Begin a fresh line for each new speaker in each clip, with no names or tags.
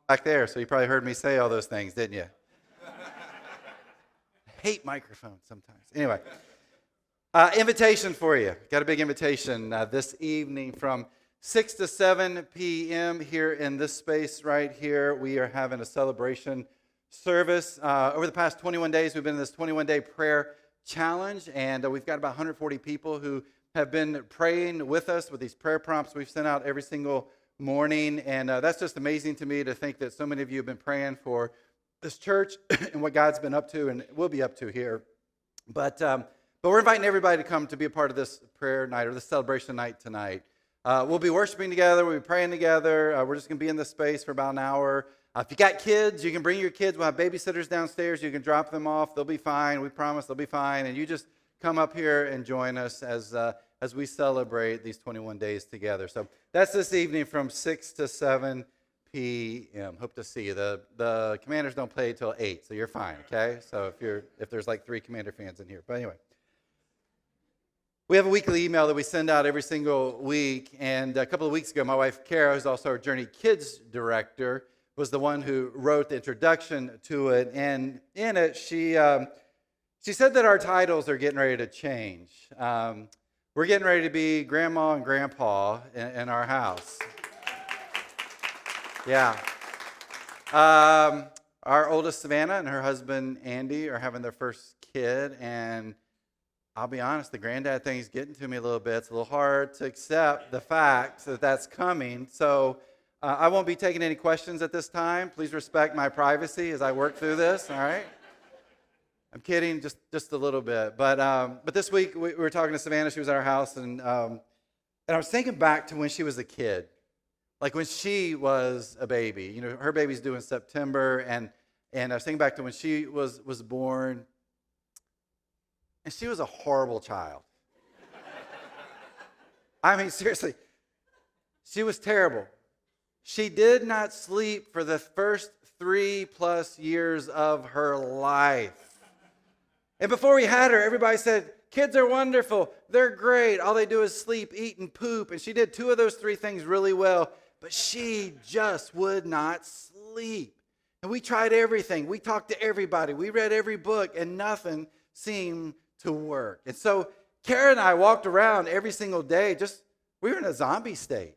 back there, so you probably heard me say all those things, didn't you? I hate microphones sometimes. Anyway, invitation for you. Got a big invitation this evening from 6 to 7 p.m. here in this space right here. We are having a celebration service. Over the past 21 days, we've been in this 21-day prayer challenge, and we've got about 140 people who have been praying with us with these prayer prompts we've sent out every single morning, and that's just amazing to me to think that so many of you have been praying for this church and what God's been up to and will be up to here. But we're inviting everybody to come to be a part of this prayer night or this celebration night tonight. We'll be worshiping together. We'll be praying together. We're just going to be in this space for about an hour. If you got kids, you can bring your kids. We'll have babysitters downstairs. You can drop them off. They'll be fine. We promise they'll be fine. And you just come up here and join us as we celebrate these 21 days together. So that's this evening from 6 to 7 p.m. Hope to see you. The Commanders don't play till 8, so you're fine, okay? So if there's like 3 Commander fans in here. But anyway. We have a weekly email that we send out every single week, and a couple of weeks ago, my wife, Kara, who's also our Journey Kids director, was the one who wrote the introduction to it, and in it, she said that our titles are getting ready to change. We're getting ready to be Grandma and Grandpa in our house. Yeah. Our oldest, Savannah, and her husband, Andy, are having their first kid, and I'll be honest, the granddad thing is getting to me a little bit. It's a little hard to accept the fact that that's coming. So I won't be taking any questions at this time. Please respect my privacy as I work through this, all right? I'm kidding, just a little bit. But this week we were talking to Savannah. She was at our house, and I was thinking back to when she was a kid, like when she was a baby. You know, her baby's due in September, and I was thinking back to when she was born. And she was a horrible child. I mean, seriously, she was terrible. She did not sleep for the first 3+ years of her life. And before we had her, everybody said, kids are wonderful. They're great. All they do is sleep, eat, and poop. And she did 2 of those 3 things really well. But she just would not sleep. And we tried everything. We talked to everybody. We read every book, and nothing seemed to work. And so Kara and I walked around every single day, we were in a zombie state.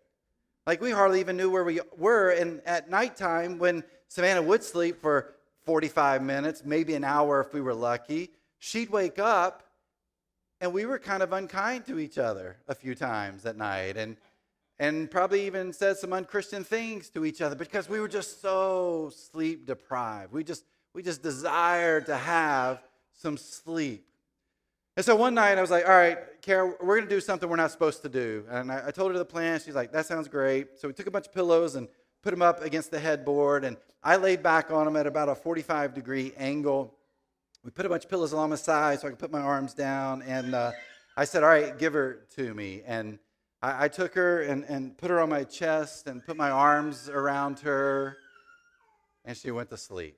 Like we hardly even knew where we were. And at nighttime, when Savannah would sleep for 45 minutes, maybe an hour if we were lucky, she'd wake up and we were kind of unkind to each other a few times at night and probably even said some unchristian things to each other because we were just so sleep deprived. We just desired to have some sleep. And so one night I was like, all right, Kara, we're going to do something we're not supposed to do. And I told her the plan. She's like, that sounds great. So we took a bunch of pillows and put them up against the headboard. And I laid back on them at about a 45-degree angle. We put a bunch of pillows along my side so I could put my arms down. And I said, all right, give her to me. And I took her and put her on my chest and put my arms around her. And she went to sleep.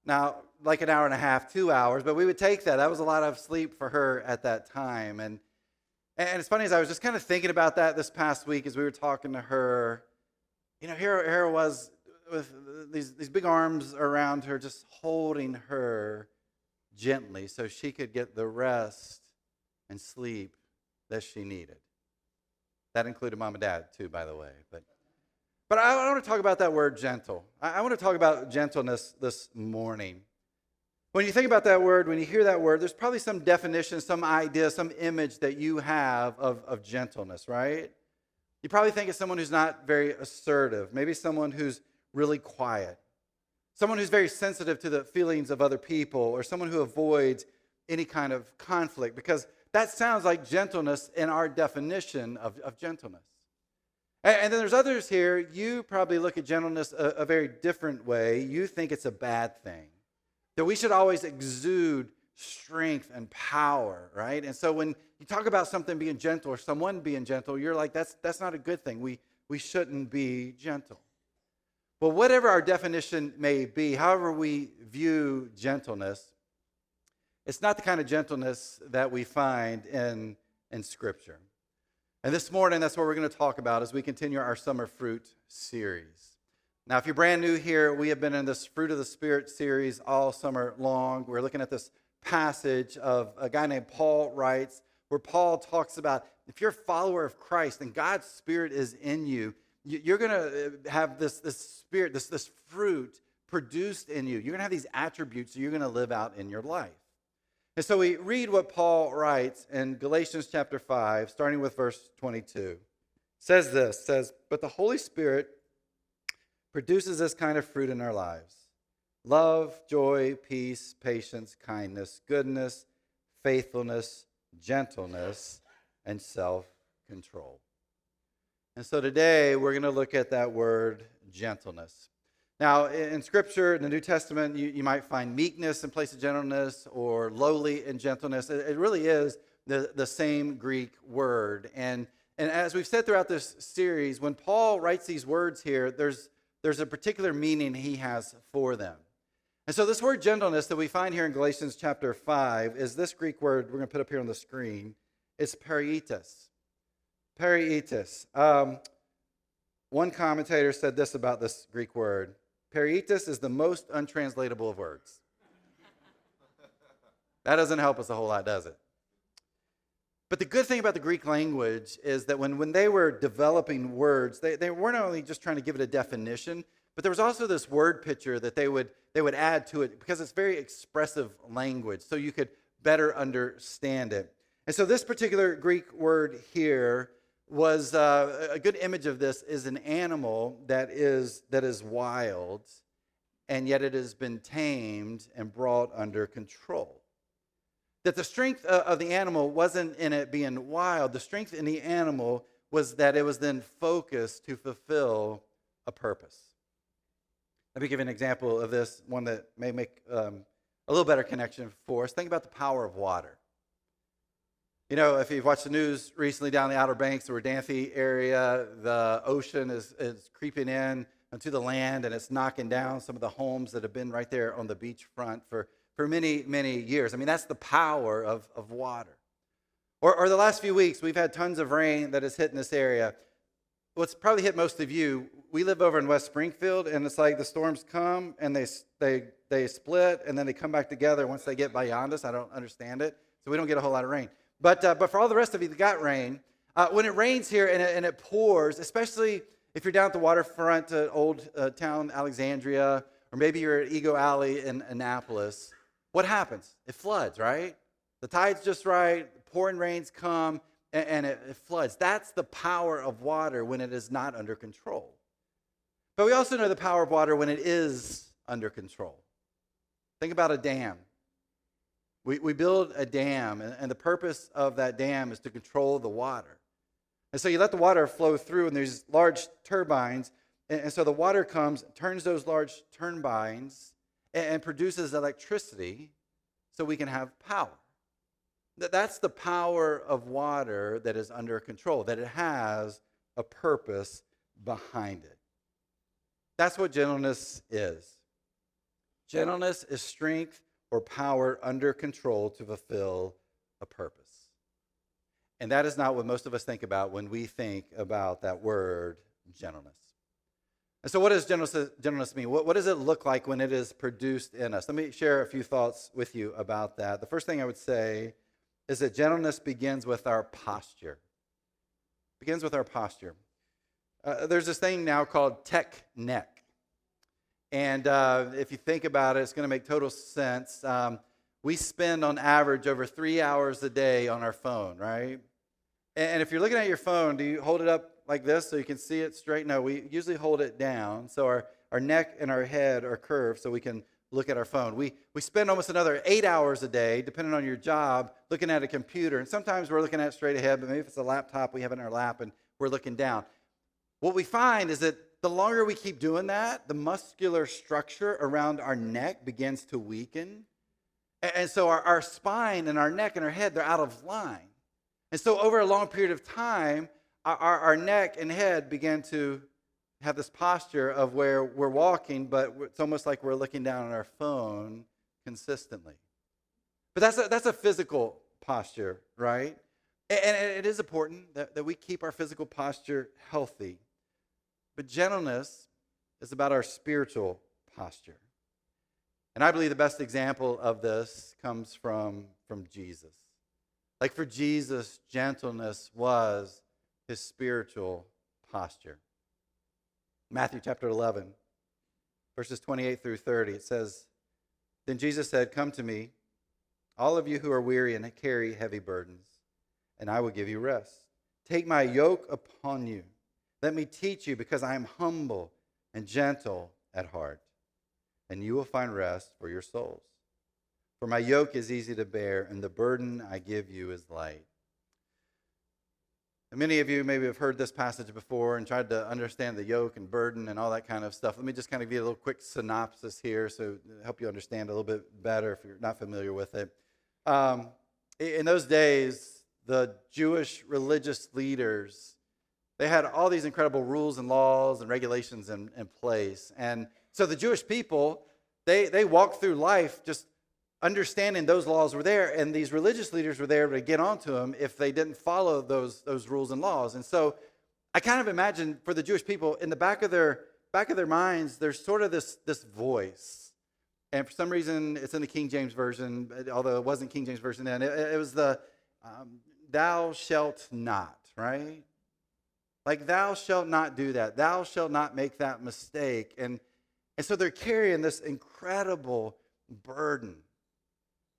Now, like an hour and a half, 2 hours, but we would take that. That was a lot of sleep for her at that time. And it's funny, as I was just kind of thinking about that this past week as we were talking to her, you know, here I was with these big arms around her, just holding her gently so she could get the rest and sleep that she needed. That included mom and dad, too, by the way. But I want to talk about that word gentle. I want to talk about gentleness this morning. When you think about that word, when you hear that word, there's probably some definition, some idea, some image that you have of gentleness, right? You probably think of someone who's not very assertive, maybe someone who's really quiet, someone who's very sensitive to the feelings of other people, or someone who avoids any kind of conflict, because that sounds like gentleness in our definition of gentleness. And then there's others here, you probably look at gentleness a very different way. You think it's a bad thing, that we should always exude strength and power, right? And so when you talk about something being gentle or someone being gentle, you're like, that's not a good thing. We shouldn't be gentle. Well, whatever our definition may be, however we view gentleness, it's not the kind of gentleness that we find in Scripture. And this morning, that's what we're going to talk about as we continue our Summer Fruit series. Now, if you're brand new here, we have been in this Fruit of the Spirit series all summer long. We're looking at this passage of a guy named Paul writes, where Paul talks about if you're a follower of Christ and God's Spirit is in you, you're going to have this spirit, this fruit produced in you. You're going to have these attributes that you're going to live out in your life. And so we read what Paul writes in Galatians chapter 5, starting with verse 22. Says, but the Holy Spirit produces this kind of fruit in our lives: love, joy, peace, patience, kindness, goodness, faithfulness, gentleness, and self-control. And so today we're going to look at that word gentleness. Now, in Scripture, in the New Testament, you might find meekness in place of gentleness, or lowly in gentleness. It really is the same Greek word. And as we've said throughout this series, when Paul writes these words here, there's a particular meaning he has for them. And so this word gentleness that we find here in Galatians chapter 5 is this Greek word we're going to put up here on the screen. It's pereitis. Pereitis. One commentator said this about this Greek word: pereitis is the most untranslatable of words. That doesn't help us a whole lot, does it? But the good thing about the Greek language is that when they were developing words, they weren't only just trying to give it a definition, but there was also this word picture that they would add to it, because it's very expressive language, so you could better understand it. And so this particular Greek word here was a good image of this is an animal that is wild, and yet it has been tamed and brought under control. That the strength of the animal wasn't in it being wild. The strength in the animal was that it was then focused to fulfill a purpose. Let me give you an example of this, one that may make a little better connection for us. Think about the power of water. You know, if you've watched the news recently down the Outer Banks or Danthi area, the ocean is creeping in onto the land, and it's knocking down some of the homes that have been right there on the beachfront for many, many years. I mean, that's the power of water. Or the last few weeks, we've had tons of rain that has hit in this area. What's probably hit most of you, we live over in West Springfield, and it's like the storms come, and they split, and then they come back together once they get beyond us. I don't understand it, so we don't get a whole lot of rain. But for all the rest of you that got rain, when it rains here and it pours, especially if you're down at the waterfront at Old Town Alexandria, or maybe you're at Ego Alley in Annapolis, what happens? It floods, right? The tide's just right, pouring rains come, and it floods. That's the power of water when it is not under control. But we also know the power of water when it is under control. Think about a dam. We build a dam, and the purpose of that dam is to control the water. And so you let the water flow through, and there's large turbines, and so the water comes, turns those large turbines, and produces electricity so we can have power. That's the power of water that is under control, that it has a purpose behind it. That's what gentleness is. Gentleness is strength or power under control to fulfill a purpose. And that is not what most of us think about when we think about that word, gentleness. And so what does gentleness mean? What does it look like when it is produced in us? Let me share a few thoughts with you about that. The first thing I would say is that gentleness begins with our posture. Begins with our posture. There's this thing now called tech neck. And if you think about it, it's going to make total sense. We spend on average over 3 hours a day on our phone, right? And if you're looking at your phone, do you hold it up like this so you can see it straight? No, we usually hold it down. So our neck and our head are curved so we can look at our phone. We spend almost another 8 hours a day, depending on your job, looking at a computer. And sometimes we're looking at it straight ahead, but maybe if it's a laptop, we have it in our lap and we're looking down. What we find is that the longer we keep doing that, the muscular structure around our neck begins to weaken. And so our spine and our neck and our head, they're out of line. And so over a long period of time, our neck and head begin to have this posture of where we're walking, but it's almost like we're looking down on our phone consistently. But that's a physical posture, right? And it is important that we keep our physical posture healthy. But gentleness is about our spiritual posture. And I believe the best example of this comes from Jesus. Like for Jesus, gentleness was his spiritual posture. Matthew chapter 11, verses 28 through 30, it says, "Then Jesus said, 'Come to me, all of you who are weary and carry heavy burdens, and I will give you rest. Take my yoke upon you. Let me teach you, because I am humble and gentle at heart, and you will find rest for your souls. For my yoke is easy to bear, and the burden I give you is light.'" And many of you maybe have heard this passage before and tried to understand the yoke and burden and all that kind of stuff. Let me just kind of give you a little quick synopsis here so to help you understand a little bit better if you're not familiar with it. In those days, the Jewish religious leaders, they had all these incredible rules and laws and regulations in place. And so the Jewish people, they walked through life just understanding those laws were there, and these religious leaders were there to get onto them if they didn't follow those rules and laws. And so I kind of imagine for the Jewish people, in the back of their minds, there's sort of this voice. And for some reason, it's in the King James Version, although it wasn't King James Version then. It was the "thou shalt not," right? Like, thou shalt not do that. Thou shalt not make that mistake. And so they're carrying this incredible burden.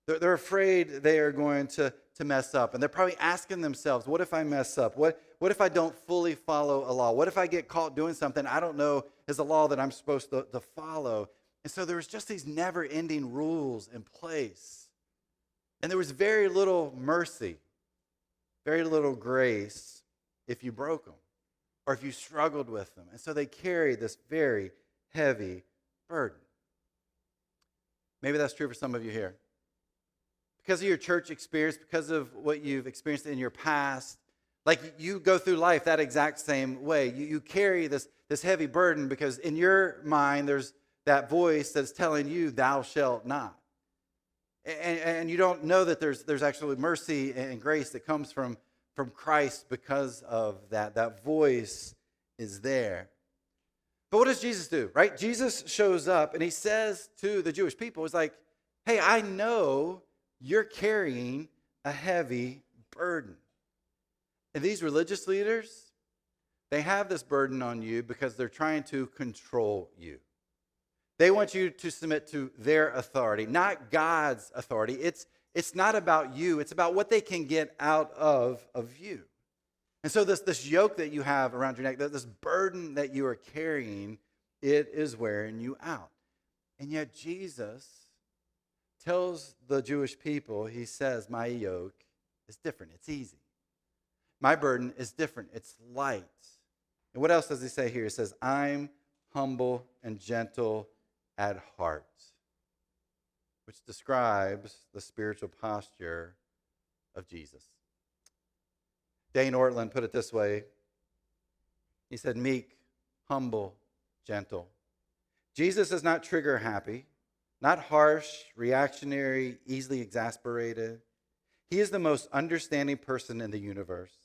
They're afraid they are going to mess up. And they're probably asking themselves, what if I mess up? What if I don't fully follow a law? What if I get caught doing something I don't know is a law that I'm supposed to follow? And so there was just these never-ending rules in place. And there was very little mercy, very little grace if you broke them or if you struggled with them. And so they carried this very heavy burden. Maybe that's true for some of you here. Because of your church experience, because of what you've experienced in your past, like you go through life that exact same way. You carry this heavy burden because in your mind there's that voice that's telling you, "thou shalt not." And you don't know that there's actually mercy and grace that comes from Christ because of that. That voice is there. But what does Jesus do, right? Jesus shows up and he says to the Jewish people, he's like, "Hey, I know you're carrying a heavy burden." And these religious leaders, they have this burden on you because they're trying to control you. They want you to submit to their authority, not God's authority. It's not about you. It's about what they can get out of you. And so this yoke that you have around your neck, this burden that you are carrying, it is wearing you out. And yet Jesus tells the Jewish people, he says, "My yoke is different. It's easy. My burden is different. It's light." And what else does he say here? He says, "I'm humble and gentle at heart," which describes the spiritual posture of Jesus. Dane Ortland put it this way. He said, "Meek, humble, gentle. Jesus is not trigger happy, not harsh, reactionary, easily exasperated. He is the most understanding person in the universe.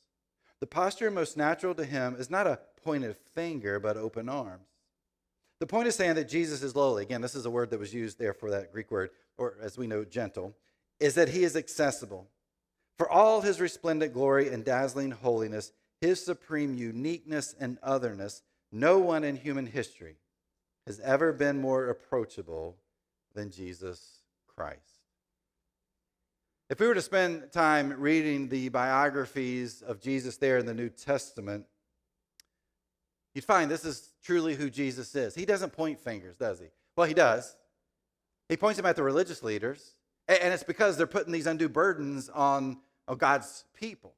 The posture most natural to him is not a pointed finger, but open arms." The point is saying that Jesus is lowly. Again, this is a word that was used there for that Greek word, or as we know, gentle, is that he is accessible. For all his resplendent glory and dazzling holiness, his supreme uniqueness and otherness, no one in human history has ever been more approachable than Jesus Christ. If we were to spend time reading the biographies of Jesus there in the New Testament, you'd find this is truly who Jesus is. He doesn't point fingers, does he? Well, he does. He points them at the religious leaders, and it's because they're putting these undue burdens on God's people.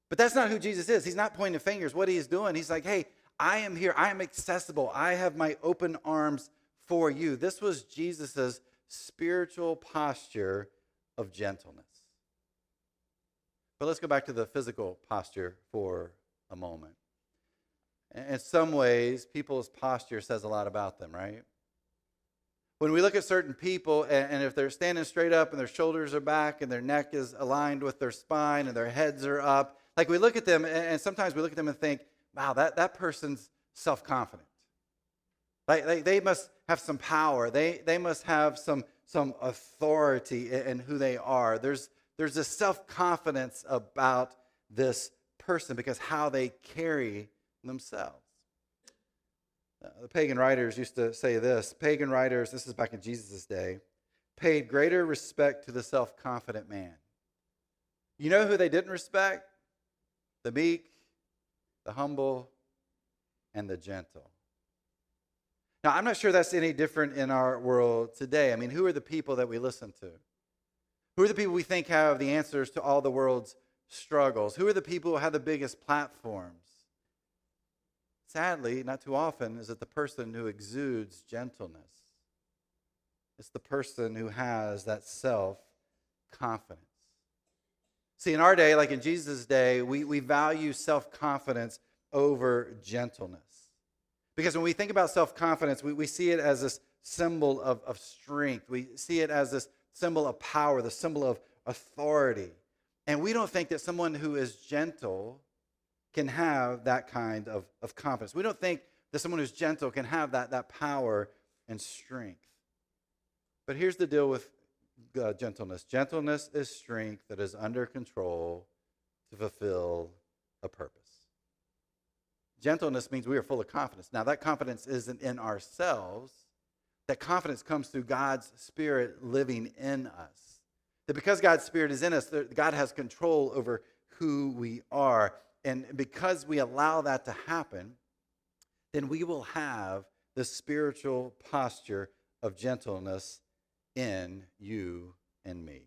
But that's not who Jesus is. He's not pointing fingers. What he is doing, he's like, "Hey, I am here. I am accessible. I have my open arms for you." This was Jesus's spiritual posture of gentleness. But let's go back to the physical posture for a moment. In some ways, people's posture says a lot about them, right? When we look at certain people, and if they're standing straight up and their shoulders are back and their neck is aligned with their spine and their heads are up, like we look at them, and sometimes we look at them and think, wow, that person's self-confident. Like they must have some power. They must have some authority in who they are. There's a self-confidence about this person because how they carry themselves. The pagan writers used to say this. Pagan writers, this is back in Jesus' day, paid greater respect to the self-confident man. You know who they didn't respect? The meek, the humble, and the gentle. Now, I'm not sure that's any different in our world today. I mean, who are the people that we listen to? Who are the people we think have the answers to all the world's struggles? Who are the people who have the biggest platforms? Sadly, not too often, is it the person who exudes gentleness. It's the person who has that self-confidence. See, in our day, like in Jesus' day, we value self-confidence over gentleness. Because when we think about self-confidence, we see it as this symbol of strength. We see it as this symbol of power, the symbol of authority. And we don't think that someone who is gentle can have that kind of confidence. We don't think that someone who's gentle can have that power and strength. But here's the deal with gentleness. Gentleness is strength that is under control to fulfill a purpose. Gentleness means we are full of confidence. Now, that confidence isn't in ourselves. That confidence comes through God's Spirit living in us. That because God's Spirit is in us, God has control over who we are. And because we allow that to happen, then we will have the spiritual posture of gentleness in you and me.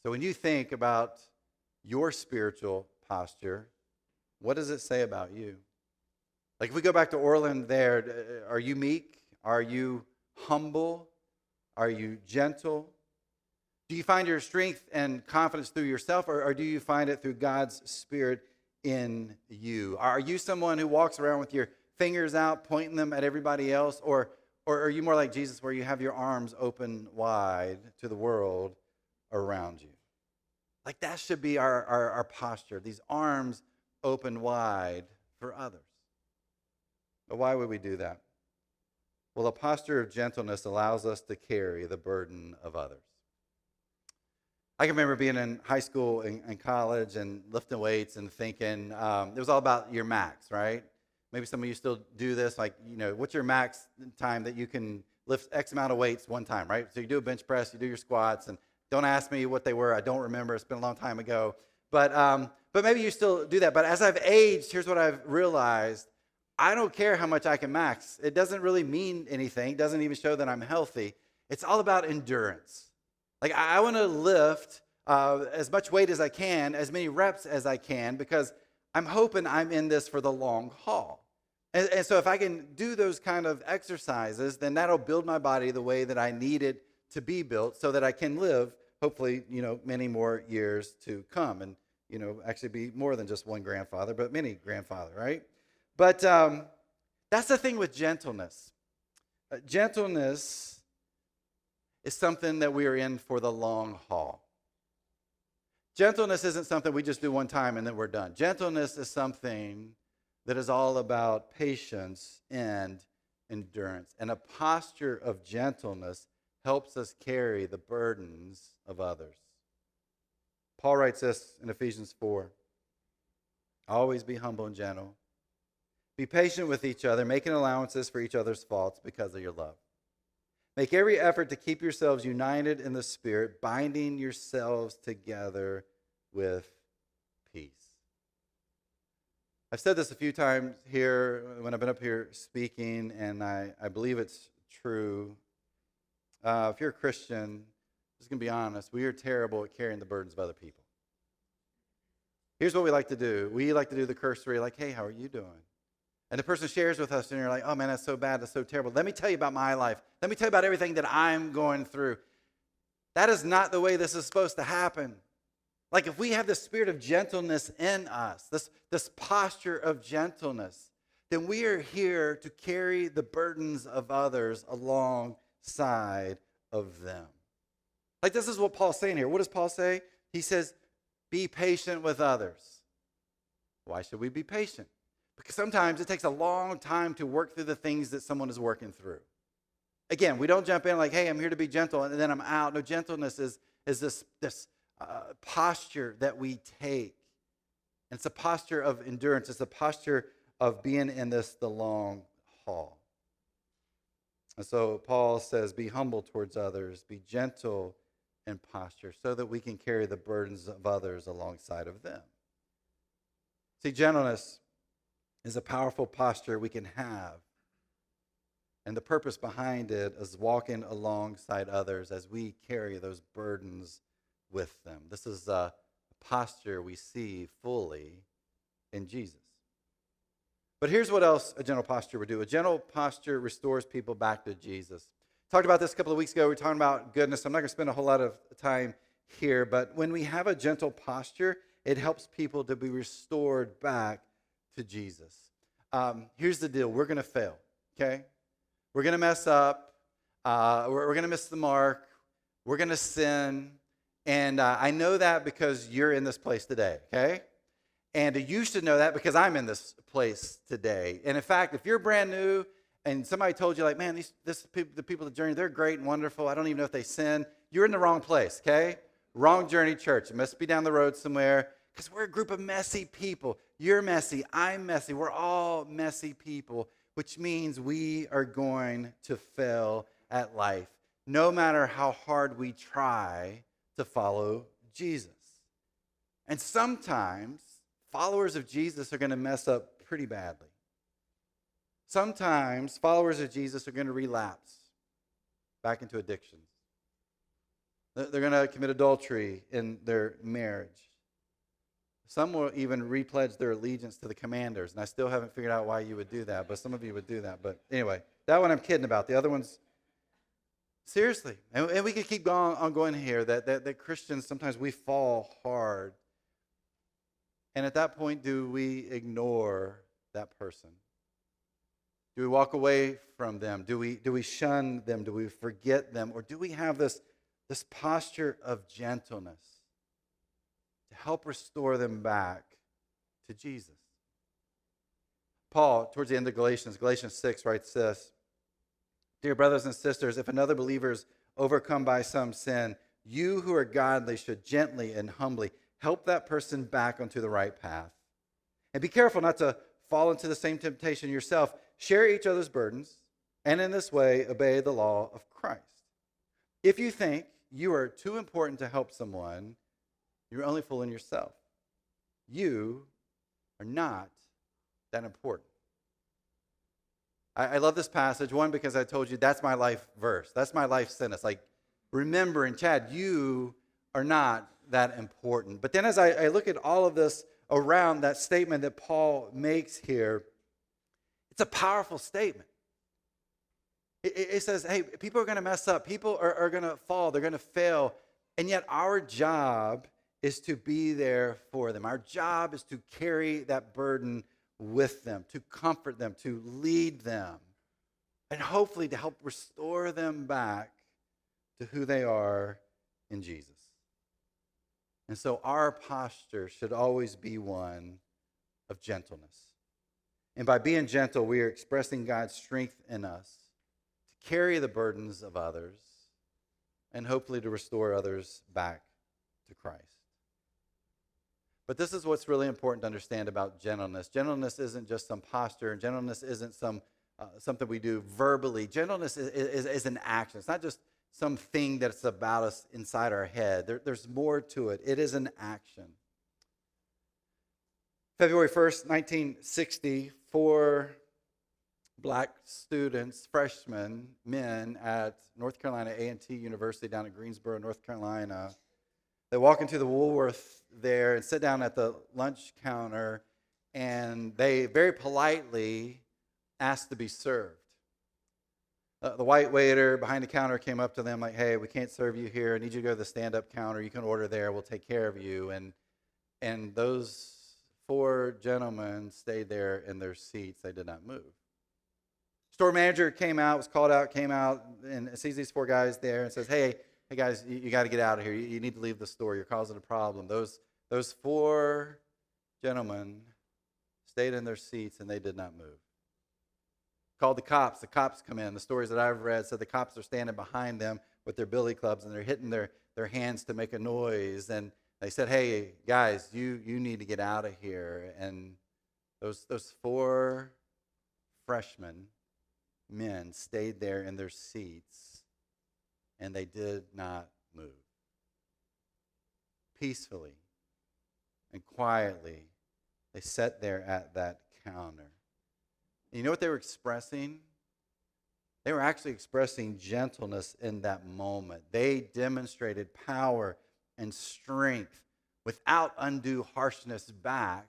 So when you think about your spiritual posture, what does it say about you? Like if we go back to Orland there, are you meek? Are you humble? Are you gentle? Do you find your strength and confidence through yourself, or do you find it through God's Spirit in you? Are you someone who walks around with your fingers out, pointing them at everybody else, or are you more like Jesus where you have your arms open wide to the world around you? Like that should be our posture, these arms open wide for others. But why would we do that? Well, a posture of gentleness allows us to carry the burden of others. I can remember being in high school and college and lifting weights and thinking it was all about your max, right? Maybe some of you still do this, like, what's your max time that you can lift X amount of weights one time, right? So you do a bench press, you do your squats, and don't ask me what they were. I don't remember. It's been a long time ago. But maybe you still do that. But as I've aged, here's what I've realized. I don't care how much I can max. It doesn't really mean anything. It doesn't even show that I'm healthy. It's all about endurance. Like I want to lift as much weight as I can, as many reps as I can, because I'm hoping I'm in this for the long haul. And so if I can do those kind of exercises, then that'll build my body the way that I need it to be built so that I can live, hopefully, many more years to come. And, actually be more than just one grandfather, but many grandfather, right? But that's the thing with gentleness. Gentleness is something that we are in for the long haul. Gentleness isn't something we just do one time and then we're done. Gentleness is something that is all about patience and endurance. And a posture of gentleness helps us carry the burdens of others. Paul writes this in Ephesians 4. Always be humble and gentle. Be patient with each other, making allowances for each other's faults because of your love. Make every effort to keep yourselves united in the Spirit, binding yourselves together with peace. I've said this a few times here when I've been up here speaking, and I believe it's true. If you're a Christian, just going to be honest, we are terrible at carrying the burdens of other people. Here's what we like to do. We like to do the cursory, like, hey, how are you doing? And the person shares with us, and you're like, oh, man, that's so bad. That's so terrible. Let me tell you about my life. Let me tell you about everything that I'm going through. That is not the way this is supposed to happen. Like if we have the spirit of gentleness in us, this posture of gentleness, then we are here to carry the burdens of others alongside of them. Like this is what Paul's saying here. What does Paul say? He says, be patient with others. Why should we be patient? Because sometimes it takes a long time to work through the things that someone is working through. Again, we don't jump in like, hey, I'm here to be gentle, and then I'm out. No, gentleness is this posture that we take. And it's a posture of endurance. It's a posture of being in the long haul. And so Paul says, be humble towards others, be gentle in posture, so that we can carry the burdens of others alongside of them. See, gentleness is a powerful posture we can have. And the purpose behind it is walking alongside others as we carry those burdens with them. This is a posture we see fully in Jesus. But here's what else a gentle posture would do. A gentle posture restores people back to Jesus. Talked about this a couple of weeks ago. We were talking about goodness. I'm not going to spend a whole lot of time here, but when we have a gentle posture, it helps people to be restored back to Jesus. Here's the deal. We're going to fail, okay? We're going to mess up. We're going to miss the mark. We're going to sin. And I know that because you're in this place today, okay? And you should know that because I'm in this place today. And in fact, if you're brand new and somebody told you like, man, the people of the journey, they're great and wonderful. I don't even know if they sin. You're in the wrong place, okay? Wrong Journey Church. It must be down the road somewhere because we're a group of messy people. You're messy. I'm messy. We're all messy people, which means we are going to fail at life, no matter how hard we try to follow Jesus. And sometimes followers of Jesus are going to mess up pretty badly. Sometimes followers of Jesus are going to relapse back into addictions. They're going to commit adultery in their marriage. Some will even repledge their allegiance to the commanders, and I still haven't figured out why you would do that, but some of you would do that. But anyway, that one I'm kidding about. The other one's seriously. And we could keep going here, that Christians, sometimes we fall hard. And at that point, do we ignore that person? Do we walk away from them? Do we shun them? Do we forget them? Or do we have this posture of gentleness to help restore them back to Jesus? Paul, towards the end of Galatians 6, writes this: dear brothers and sisters, if another believer is overcome by some sin, you who are godly should gently and humbly help that person back onto the right path. And be careful not to fall into the same temptation yourself. Share each other's burdens, and in this way obey the law of Christ. If you think you are too important to help someone, you're only fooling yourself. You are not that important. I love this passage, one, because I told you that's my life verse. That's my life sentence. Like, remember, and Chad, you are not that important. But then as I look at all of this around that statement that Paul makes here, it's a powerful statement. It says, hey, people are going to mess up. People are going to fall. They're going to fail. And yet our job is to be there for them. Our job is to carry that burden with them, to comfort them, to lead them, and hopefully to help restore them back to who they are in Jesus. And so our posture should always be one of gentleness. And by being gentle, we are expressing God's strength in us to carry the burdens of others and hopefully to restore others back to Christ. But this is what's really important to understand about gentleness. Gentleness isn't just some posture, and gentleness isn't something we do verbally. Gentleness is an action. It's not just something that's about us inside our head. There's more to it. It is an action. February 1st, 1960, 4 black students, freshmen, men at North Carolina A&T University down in Greensboro, North Carolina, they walk into the Woolworth there and sit down at the lunch counter, and they very politely ask to be served. The white waiter behind the counter came up to them like, hey, we can't serve you here. I need you to go to the stand-up counter. You can order there. We'll take care of you. And those 4 gentlemen stayed there in their seats. They did not move. Store manager came out, was called out, came out, and sees these 4 guys there and says, hey guys, you got to get out of here. You need to leave the store. You're causing a problem. Those 4 gentlemen stayed in their seats, and they did not move. Called the cops. The cops come in. The stories that I've read said the cops are standing behind them with their billy clubs, and they're hitting their hands to make a noise. And they said, hey, guys, you need to get out of here. And those 4 freshmen men stayed there in their seats, and they did not move. Peacefully and quietly, they sat there at that counter. And you know what they were expressing? They were actually expressing gentleness in that moment. They demonstrated power and strength without undue harshness back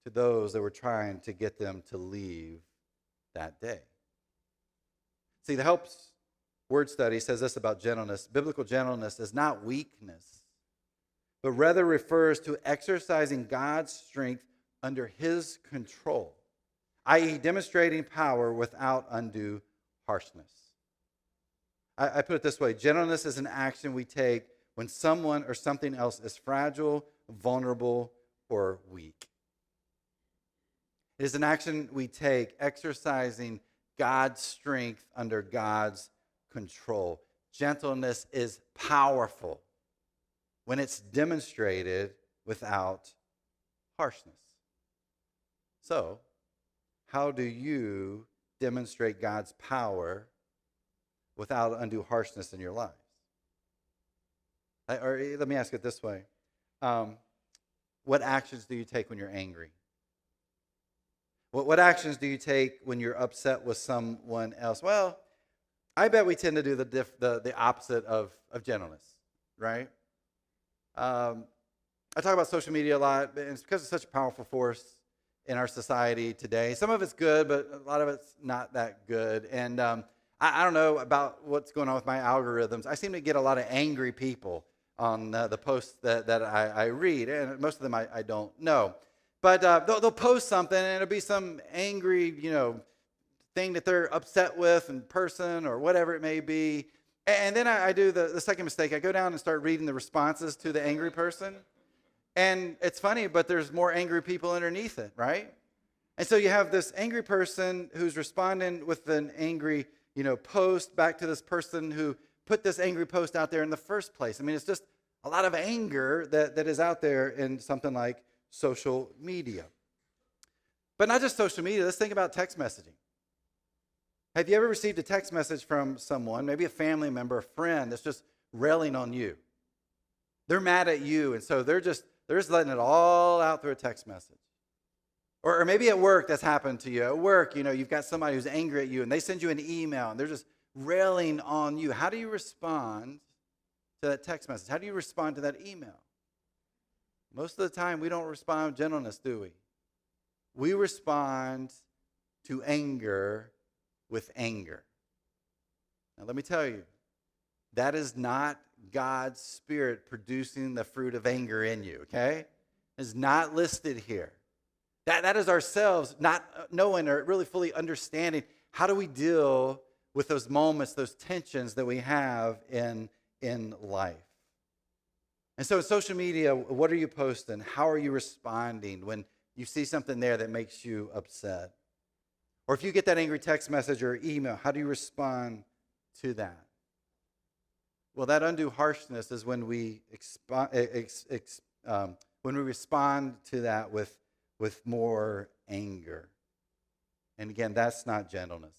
to those that were trying to get them to leave that day. See, the Helps Word Study says this about gentleness. Biblical gentleness is not weakness, but rather refers to exercising God's strength under His control, i.e., demonstrating power without undue harshness. I put it this way: gentleness is an action we take when someone or something else is fragile, vulnerable, or weak. It is an action we take exercising God's strength under God's control. Gentleness is powerful when it's demonstrated without harshness. So, how do you demonstrate God's power without undue harshness in your lives? Or let me ask it this way. What actions do you take when you're angry? What actions do you take when you're upset with someone else? Well, I bet we tend to do the opposite of gentleness, right? I talk about social media a lot, and it's because it's such a powerful force in our society today. Some of it's good, but a lot of it's not that good. And I don't know about what's going on with my algorithms. I seem to get a lot of angry people on the posts that I read, and most of them I don't know. But they'll post something, and it'll be some angry, thing that they're upset with in person or whatever it may be. And then I do the second mistake. I go down and start reading the responses to the angry person. And it's funny, but there's more angry people underneath it, right? And so you have this angry person who's responding with an angry, post back to this person who put this angry post out there in the first place. I mean, it's just a lot of anger that is out there in something like social media. But not just social media. Let's think about text messaging. Have you ever received a text message from someone, maybe a family member, a friend, that's just railing on you? They're mad at you, and so they're just letting it all out through a text message. Or maybe at work that's happened to you. At work, you've got somebody who's angry at you, and they send you an email, and they're just railing on you. How do you respond to that text message? How do you respond to that email? Most of the time, we don't respond with gentleness, do we? We respond to anger with anger. Now, let me tell you, that is not God's Spirit producing the fruit of anger in you, okay? It's not listed here. That is ourselves not knowing or really fully understanding how do we deal with those moments, those tensions that we have in life. And so in social media, what are you posting? How are you responding when you see something there that makes you upset? Or if you get that angry text message or email, how do you respond to that? Well, that undue harshness is when we respond to that with more anger. And again, that's not gentleness.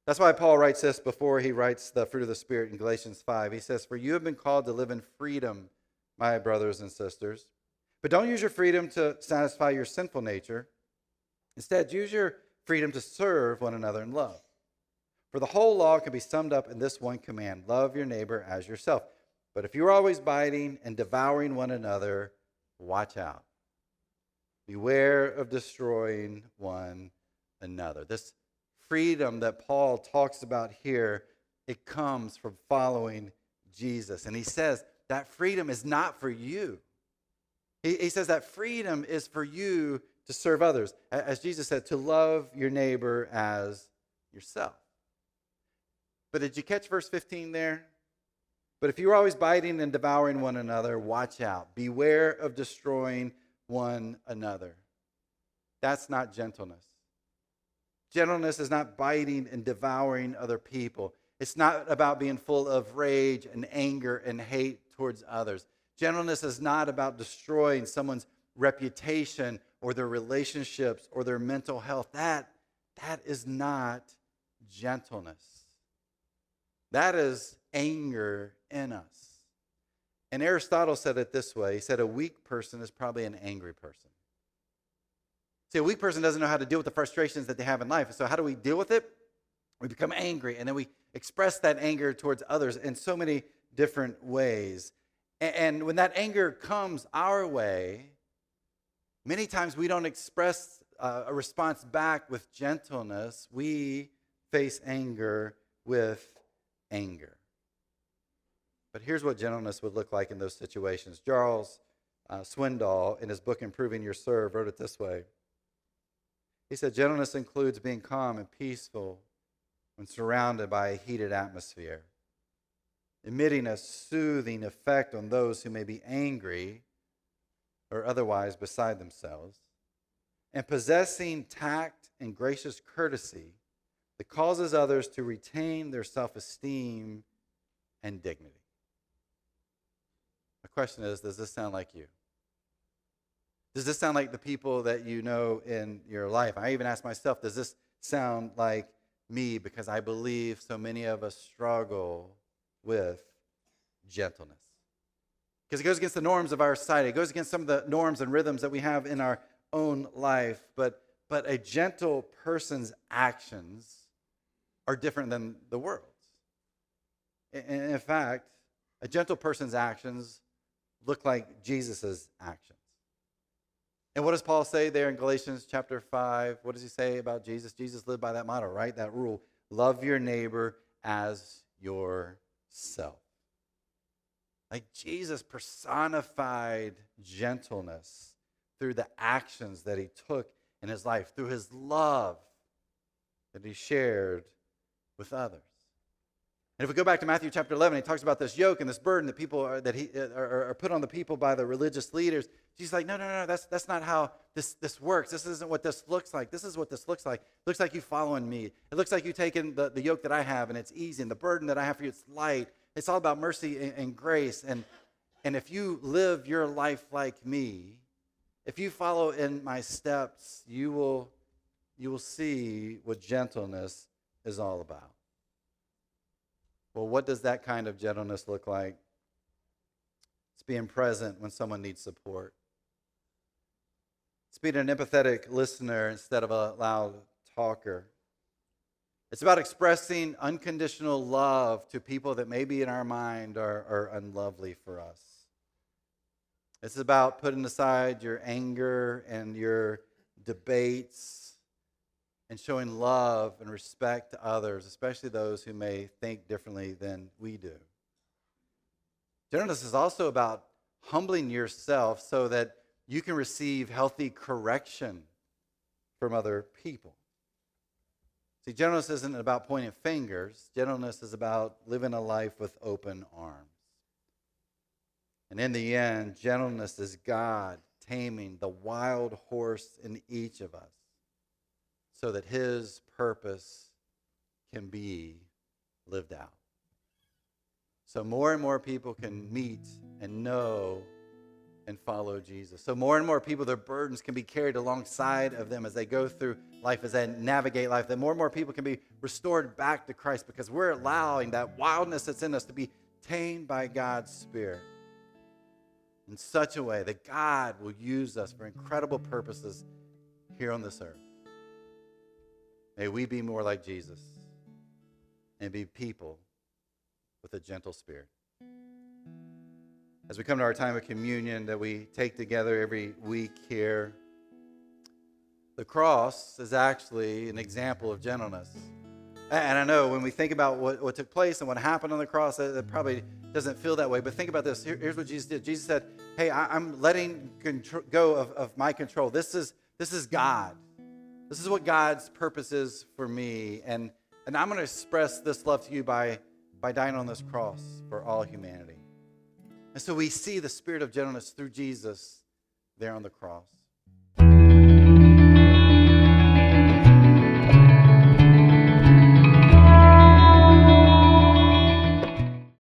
That's why Paul writes this before he writes the fruit of the Spirit in Galatians 5. He says, "For you have been called to live in freedom, my brothers and sisters. But don't use your freedom to satisfy your sinful nature. Instead, use your freedom to serve one another in love. For the whole law can be summed up in this one command: love your neighbor as yourself. But if you're always biting and devouring one another, watch out. Beware of destroying one another." This freedom that Paul talks about here, it comes from following Jesus. And he says that freedom is not for you. He says that freedom is for you to serve others. As Jesus said, to love your neighbor as yourself. But did you catch verse 15 there? But if you're always biting and devouring one another, watch out. Beware of destroying one another. That's not gentleness. Gentleness is not biting and devouring other people. It's not about being full of rage and anger and hate towards others. Gentleness is not about destroying someone's reputation or their relationships or their mental health. That is not gentleness. That is anger in us. And Aristotle said it this way. He said a weak person is probably an angry person. See, a weak person doesn't know how to deal with the frustrations that they have in life. So how do we deal with it? We become angry, and then we express that anger towards others in so many different ways. And when that anger comes our way, many times we don't express a response back with gentleness. We face anger with anger. But here's what gentleness would look like in those situations. Charles Swindoll, in his book Improving Your Serve, wrote it this way. He said, gentleness includes being calm and peaceful when surrounded by a heated atmosphere, emitting a soothing effect on those who may be angry or otherwise beside themselves, and possessing tact and gracious courtesy that causes others to retain their self-esteem and dignity. The question is, does this sound like you? Does this sound like the people that you know in your life? I even ask myself, does this sound like me? Because I believe so many of us struggle with gentleness. Because it goes against the norms of our society. It goes against some of the norms and rhythms that we have in our own life. But a gentle person's actions are different than the world's. In fact, a gentle person's actions look like Jesus' actions. And what does Paul say there in Galatians chapter 5? What does he say about Jesus? Jesus lived by that motto, right? That rule. Love your neighbor as yourself. Like Jesus personified gentleness through the actions that he took in his life, through his love that he shared with others. And if we go back to Matthew chapter 11, he talks about this yoke and this burden that people are put on the people by the religious leaders. Jesus is like, no, that's not how this works. This isn't what this looks like. This is what this looks like. It looks like you following me. It looks like you taking the yoke that I have, and it's easy, and the burden that I have for you, it's light. It's all about mercy and grace. And if you live your life like me, if you follow in my steps, you will see what gentleness is all about. Well, what does that kind of gentleness look like? It's being present when someone needs support. It's being an empathetic listener instead of a loud talker. It's about expressing unconditional love to people that maybe in our mind are unlovely for us. It's about putting aside your anger and your debates and showing love and respect to others, especially those who may think differently than we do. Gentleness is also about humbling yourself so that you can receive healthy correction from other people. See, gentleness isn't about pointing fingers. Gentleness is about living a life with open arms. And in the end, gentleness is God taming the wild horse in each of us, so that his purpose can be lived out. So more and more people can meet and know and follow Jesus. So more and more people, their burdens can be carried alongside of them as they go through life, as they navigate life. That more and more people can be restored back to Christ because we're allowing that wildness that's in us to be tamed by God's Spirit in such a way that God will use us for incredible purposes here on this earth. May we be more like Jesus and be people with a gentle spirit. As we come to our time of communion that we take together every week here, the cross is actually an example of gentleness. And I know when we think about what took place and what happened on the cross, it probably doesn't feel that way. But think about this. Here's what Jesus did. Jesus said, hey, I'm letting go of my control. This is God. This is what God's purpose is for me. And I'm going to express this love to you by dying on this cross for all humanity. And so we see the spirit of gentleness through Jesus there on the cross.